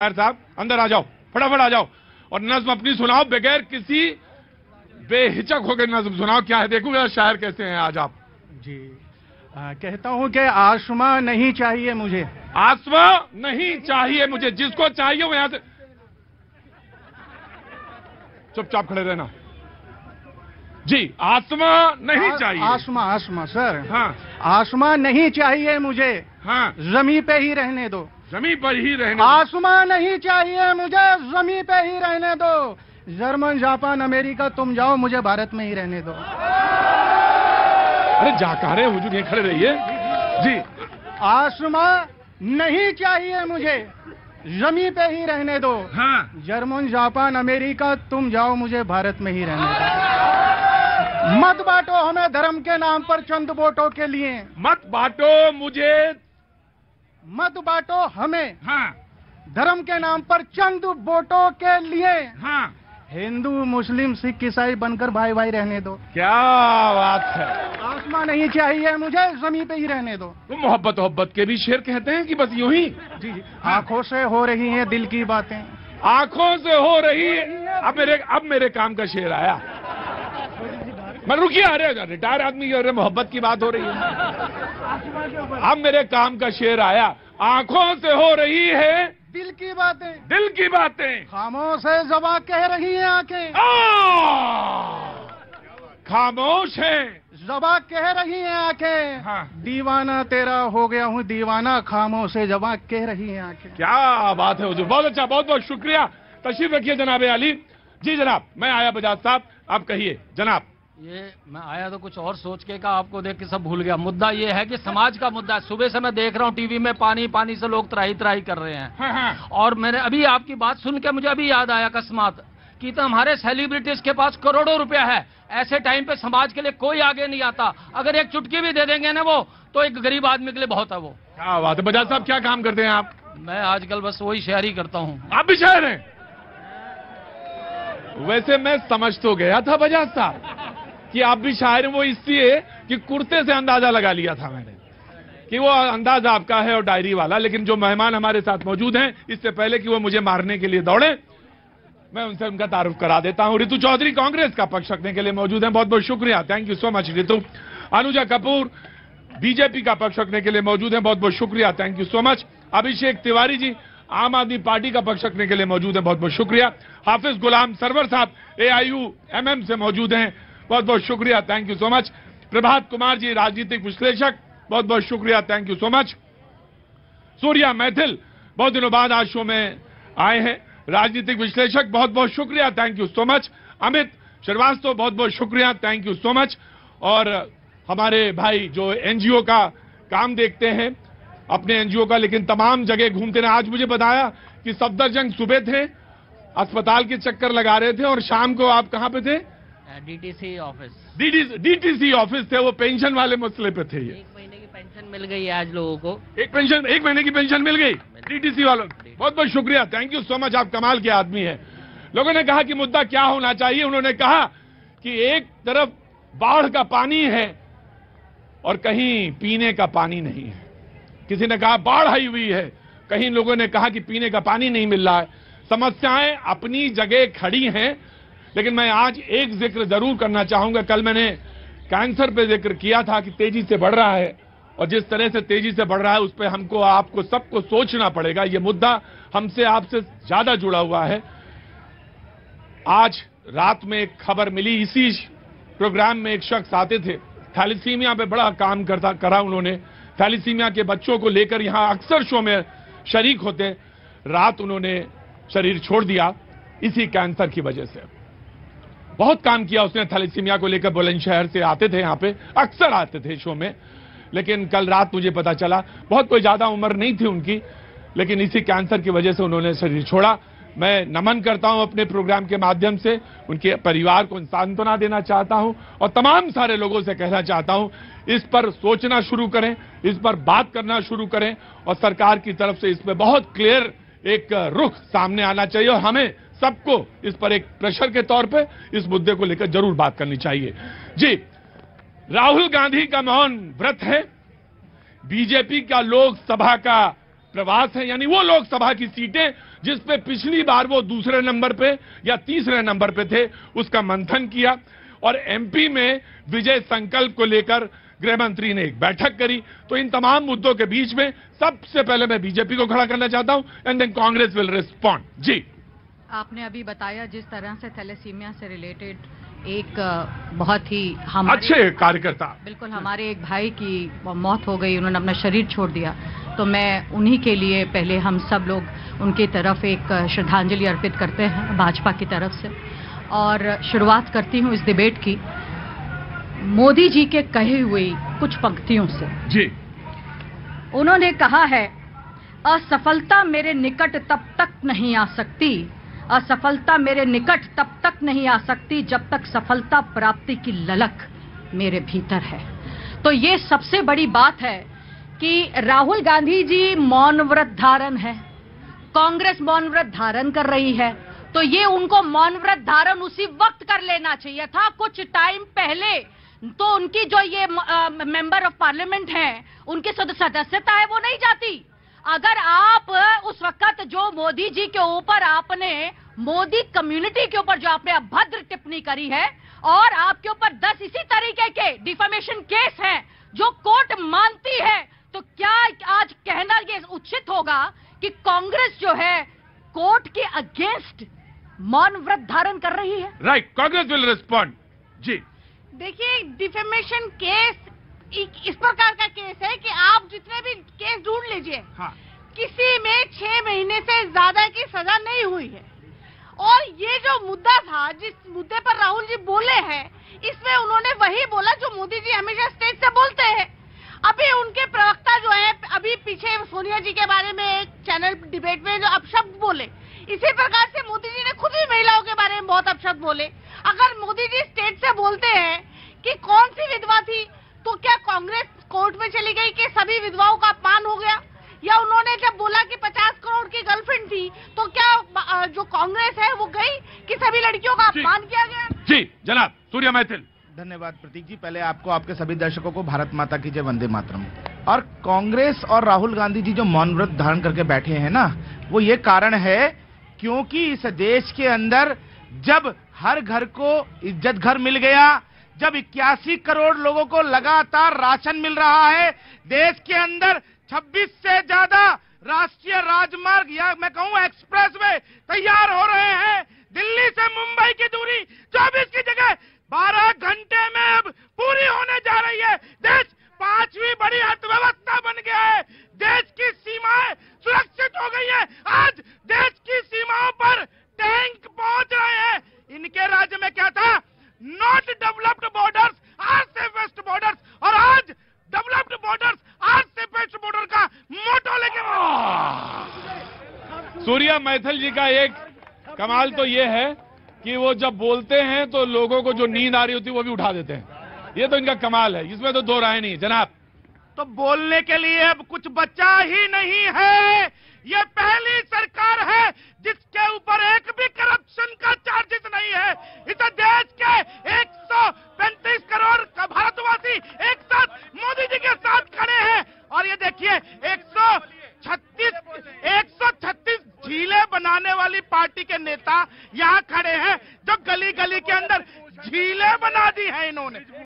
साहब अंदर आ जाओ, फटाफट आ जाओ और नज्म अपनी सुनाओ, बगैर किसी बेहिचक होकर नज्म सुनाओ। क्या है, देखूंगा शायर कैसे हैं आज आप। जी कहता हूं कि आसमां नहीं चाहिए मुझे। आसमां नहीं चाहिए मुझे, जिसको चाहिए वो यहां से चुपचाप खड़े रहना। जी, आसमां नहीं चाहिए। आसमां आसमां सर, हाँ आसमां नहीं चाहिए मुझे, हाँ, जमी पे ही रहने दो। जमीन पर ही रहने। आसमां नहीं चाहिए मुझे, जमी पे ही रहने दो। जर्मन जापान अमेरिका तुम जाओ, मुझे भारत में ही रहने दो। अरे जाकारे हुजूर ये खड़े रहिए जी। आसमां नहीं चाहिए मुझे, जमी पे ही रहने दो। हाँ, जर्मन जापान अमेरिका तुम जाओ, मुझे भारत में ही रहने दो। मत बांटो हमें धर्म के नाम पर चंद वोटों के लिए। मत बांटो मुझे, मत बांटो हमें हाँ धर्म के नाम पर चंद वोटों के लिए। हाँ, हिंदू मुस्लिम सिख ईसाई बनकर भाई भाई रहने दो। क्या बात है। आसमां नहीं चाहिए मुझे, जमीन पे ही रहने दो। तो मोहब्बत के भी शेर कहते हैं कि बस यूं ही। जी जी, आंखों से हो रही हैं दिल की बातें। आंखों से हो रही। अब मेरे काम का शेर आया। मैं रुकिए, अरे रिटायर आदमी की मोहब्बत की बात हो रही है। अब मेरे काम का शेर आया। आंखों से हो रही है दिल की बातें, दिल की बातें, खामोश है ज़बां कह रही हैं आंखें। खामोश है ज़बां कह रही हैं आंखें। हाँ। दीवाना तेरा हो गया हूँ दीवाना, खामोश है ज़बां कह रही हैं आंखें। क्या बात है हुजूर, बहुत अच्छा, बहुत बहुत शुक्रिया। तशरीफ रखिए जनाब अली। जी जनाब, मैं आया बजाज साहब, आप कहिए जनाब। ये मैं आया तो कुछ और सोच के का, आपको देख के सब भूल गया। मुद्दा ये है कि समाज का मुद्दा है। सुबह से मैं देख रहा हूँ टीवी में पानी से लोग त्राही त्राही कर रहे हैं। हाँ हाँ। और मैंने अभी आपकी बात सुन के मुझे अभी याद आया अकस्मात कि तो हमारे सेलिब्रिटीज के पास करोड़ों रुपया है। ऐसे टाइम पे समाज के लिए कोई आगे नहीं आता। अगर एक चुटकी भी दे देंगे ना वो, तो एक गरीब आदमी के लिए बहुत है वो। क्या बात है। बजाज साहब क्या काम करते हैं आप? मैं आजकल बस वही शायरी करता हूँ। आप भी शायर हैं? वैसे मैं समझ तो गया था बजाज साहब कि आप भी शायर हैं, वो इसलिए कि कुर्ते से अंदाजा लगा लिया था मैंने कि वो अंदाज आपका है और डायरी वाला। लेकिन जो मेहमान हमारे साथ मौजूद हैं, इससे पहले कि वो मुझे मारने के लिए दौड़े, मैं उनसे उनका तारुफ करा देता हूं। रितु चौधरी कांग्रेस का पक्ष रखने के लिए मौजूद हैं, बहुत बहुत शुक्रिया, thank you so much Ritu. Anuja Kapoor BJP का पक्ष रखने के लिए मौजूद हैं, बहुत बहुत शुक्रिया, thank you so much. Abhishek Tiwari ji आम आदमी पार्टी का पक्ष रखने के लिए मौजूद हैं, बहुत बहुत शुक्रिया। हाफिज गुलाम सरवर साहब AIUMM से मौजूद हैं, बहुत बहुत शुक्रिया, thank you so much. Prabhat Kumar ji राजनीतिक विश्लेषक, बहुत बहुत शुक्रिया, thank you so much. Surya Maithil बहुत दिनों बाद आज शो में आए हैं, राजनीतिक विश्लेषक, बहुत बहुत शुक्रिया, thank you so much. Amit Srivastava बहुत बहुत शुक्रिया, थैंक यू सो मच। और हमारे भाई जो NGO का काम देखते हैं, अपने NGO का, लेकिन तमाम जगह घूमते रहे। आज मुझे बताया कि सफदरजंग सुबह थे, अस्पताल के चक्कर लगा रहे थे, और शाम को आप कहां पे थे? DTC office. DTC ऑफिस थे, वो पेंशन वाले मसले पे थे। ये 1 महीने की पेंशन मिल गई है आज लोगों को। एक महीने की पेंशन मिल गई DTC वालों। बहुत बहुत शुक्रिया, थैंक यू सो मच, आप कमाल के आदमी हैं। लोगों ने कहा कि मुद्दा क्या होना चाहिए, उन्होंने कहा कि एक तरफ बाढ़ का पानी है और कहीं पीने का पानी नहीं है। किसी ने कहा बाढ़ आई हुई है, कहीं लोगों ने कहा कि पीने का पानी नहीं मिल रहा है। समस्याएं अपनी जगह खड़ी हैं, लेकिन मैं आज एक जिक्र जरूर करना चाहूंगा। कल मैंने कैंसर पे जिक्र किया था कि तेजी से बढ़ रहा है, और जिस तरह से तेजी से बढ़ रहा है उस पर हमको, आपको सबको सोचना पड़ेगा। ये मुद्दा हमसे आपसे ज्यादा जुड़ा हुआ है। आज रात में एक खबर मिली, इसी प्रोग्राम में एक शख्स आते थे, थैलेसीमिया पे बड़ा काम करा उन्होंने। थैलेसीमिया के बच्चों को लेकर यहां अक्सर शो में शरीक होते। रात उन्होंने शरीर छोड़ दिया इसी कैंसर की वजह से। बहुत काम किया उसने थैलेसीमिया को लेकर, बुलंदशहर से आते थे, यहां पे अक्सर आते थे शो में। लेकिन कल रात मुझे पता चला, बहुत कोई ज्यादा उम्र नहीं थी उनकी, लेकिन इसी कैंसर की वजह से उन्होंने शरीर छोड़ा। मैं नमन करता हूं अपने प्रोग्राम के माध्यम से, उनके परिवार को सांत्वना देना चाहता हूं, और तमाम सारे लोगों से कहना चाहता हूं, इस पर सोचना शुरू करें, इस पर बात करना शुरू करें, और सरकार की तरफ से इस पर बहुत क्लियर एक रुख सामने आना चाहिए, और हमें सबको इस पर एक प्रेशर के तौर पे इस मुद्दे को लेकर जरूर बात करनी चाहिए। जी, राहुल गांधी का मौन व्रत है, बीजेपी का लोकसभा का प्रवास है, यानी वो लोकसभा की सीटें जिस पे पिछली बार वो दूसरे नंबर पे या तीसरे नंबर पे थे, उसका मंथन किया। और एमपी में विजय संकल्प को लेकर गृह मंत्री ने एक बैठक करी। तो इन तमाम मुद्दों के बीच में सबसे पहले मैं बीजेपी को खड़ा करना चाहता हूं and then Congress will respond. जी, आपने अभी बताया जिस तरह से थैलेसीमिया से रिलेटेड एक बहुत ही अच्छे कार्यकर्ता, बिल्कुल हमारे एक भाई की मौत हो गई, उन्होंने अपना शरीर छोड़ दिया। तो मैं उन्हीं के लिए पहले हम सब लोग उनकी तरफ एक श्रद्धांजलि अर्पित करते हैं भाजपा की तरफ से। और शुरुआत करती हूं इस डिबेट की मोदी जी के कहे हुए कुछ पंक्तियों से। जी, उन्होंने कहा है, असफलता मेरे निकट तब तक नहीं आ सकती, असफलता मेरे निकट तब तक नहीं आ सकती जब तक सफलता प्राप्ति की ललक मेरे भीतर है। तो ये सबसे बड़ी बात है कि राहुल गांधी जी मौन व्रत धारण है, कांग्रेस मौन व्रत धारण कर रही है। तो ये उनको मौन व्रत धारण उसी वक्त कर लेना चाहिए था, कुछ टाइम पहले। तो उनकी जो ये मेंबर ऑफ पार्लियामेंट हैं, उनकी सदस्यता है वो नहीं जाती। अगर आप उस वक्त जो मोदी जी के ऊपर आपने, मोदी कम्युनिटी के ऊपर जो आपने अभद्र टिप्पणी करी है, और आपके ऊपर 10 इसी तरीके के डिफेमेशन केस हैं जो कोर्ट मानती है, तो क्या आज कहना ये उचित होगा कि कांग्रेस जो है कोर्ट के अगेंस्ट मौन व्रत धारण कर रही है? Right, Congress will respond. जी, देखिए, डिफेमेशन केस इस प्रकार का केस है कि आप जितने भी केस ढूंढ लीजिए, हाँ, किसी में 6 महीने से ज्यादा की सजा नहीं हुई है। और ये जो मुद्दा था, जिस मुद्दे पर राहुल जी बोले हैं, इसमें उन्होंने वही बोला जो मोदी जी हमेशा स्टेज से बोलते हैं। अभी उनके प्रवक्ता जो है, अभी पीछे सोनिया जी के बारे में एक चैनल डिबेट में जो अपशब्द बोले, इसी प्रकार से मोदी जी ने खुद ही महिलाओं के बारे में बहुत अपशब्द बोले। अगर मोदी जी स्टेज से बोलते हैं कि कौन सी विधवा थी, तो क्या कांग्रेस कोर्ट में चली गई कि सभी विधवाओं का अपमान हो गया? या उन्होंने जब बोला कि 50 करोड़ की गर्लफ्रेंड थी, तो क्या जो कांग्रेस है वो गई कि सभी लड़कियों का अपमान किया गया? जी जनाब सूर्या मैथिल। धन्यवाद प्रतीक जी। पहले आपको, आपके सभी दर्शकों को भारत माता की जय, वंदे मातरम। और कांग्रेस और राहुल गांधी जी जो मौन व्रत धारण करके बैठे हैं ना, वो ये कारण है क्योंकि इस देश के अंदर जब हर घर को इज्जत घर मिल गया, जब 81 करोड़ लोगों को लगातार राशन मिल रहा है, देश के अंदर 26 से ज्यादा राष्ट्रीय राजमार्ग या मैं कहूं एक्सप्रेसवे तैयार हो रहे हैं, दिल्ली से मुंबई की दूरी 24 की जगह 12 घंटे में अब पूरी होने जा रही है। देश 5वीं बड़ी अर्थव्यवस्था बन गया है, देश की सीमाएं सुरक्षित हो गई है। आज देश की सीमाओं पर टैंक पहुंच रहे हैं। इनके राज्य में क्या था? Not developed borders are safest borders, और आज developed borders are safest border का मोटो लेके सूर्या मैथिल जी का एक कमाल तो ये है कि वो जब बोलते हैं तो लोगों को जो नींद आ रही होती है वो भी उठा देते हैं। ये तो इनका कमाल है, इसमें तो दो राय नहीं। जनाब, तो बोलने के लिए अब कुछ बचा ही नहीं है। ये पहली सरकार है जिसके ऊपर एक भी करप्शन का चार्जेस नहीं है। इस देश के एक